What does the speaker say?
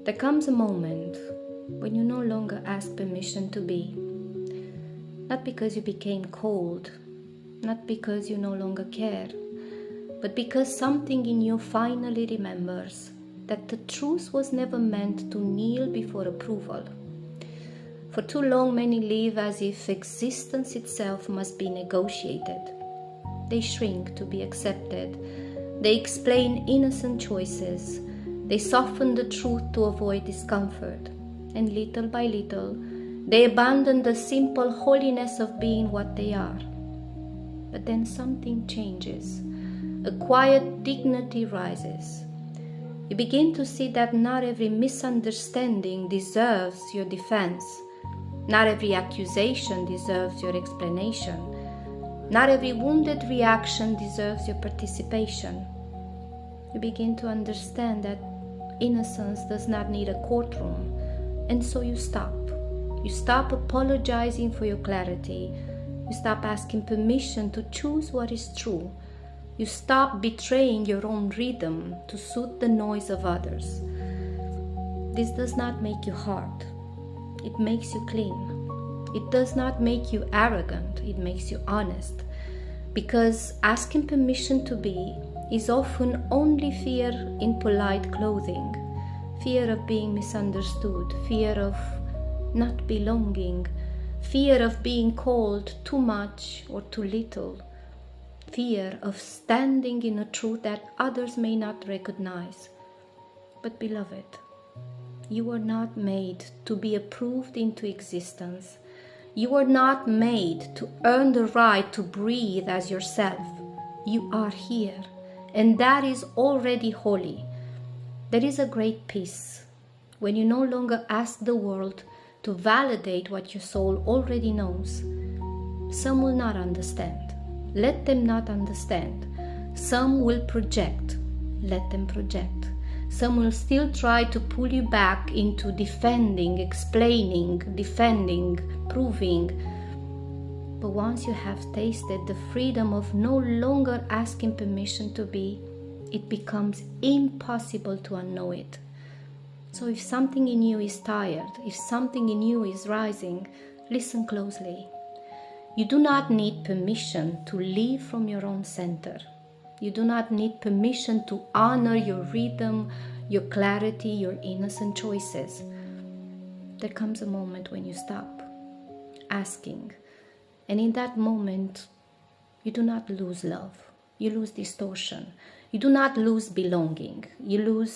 There comes a moment when you no longer ask permission to be. Not because you became cold, not because you no longer care, but because something in you finally remembers that the truth was never meant to kneel before approval. For too long, many live as if existence itself must be negotiated. They shrink to be accepted. They explain innocent choices. They soften the truth to avoid discomfort. And little by little, they abandon the simple holiness of being what they are. But then something changes. A quiet dignity rises. You begin to see that not every misunderstanding deserves your defense. Not every accusation deserves your explanation. Not every wounded reaction deserves your participation. You begin to understand that innocence does not need a courtroom, and so you stop. You stop apologizing for your clarity. You stop asking permission to choose what is true. You stop betraying your own rhythm to suit the noise of others. This does not make you hard. It makes you clean. It does not make you arrogant. It makes you honest. Because asking permission to be is often only fear in polite clothing. Fear of being misunderstood. Fear of not belonging. Fear of being called too much or too little. Fear of standing in a truth that others may not recognize. But beloved, you are not made to be approved into existence. You are not made to earn the right to breathe as yourself. You are here, and that is already holy. There is a great peace when you no longer ask the world to validate what your soul already knows. Some will not understand. Let them not understand. Some will project. Let them project. Some will still try to pull you back into defending, explaining, defending, proving. But once you have tasted the freedom of no longer asking permission to be, it becomes impossible to unknow it. So if something in you is tired, if something in you is rising, listen closely. You do not need permission to leave from your own center. You do not need permission to honor your rhythm, your clarity, your innocent choices. There comes a moment when you stop asking. And in that moment, you do not lose love. You lose distortion. You do not lose belonging. You lose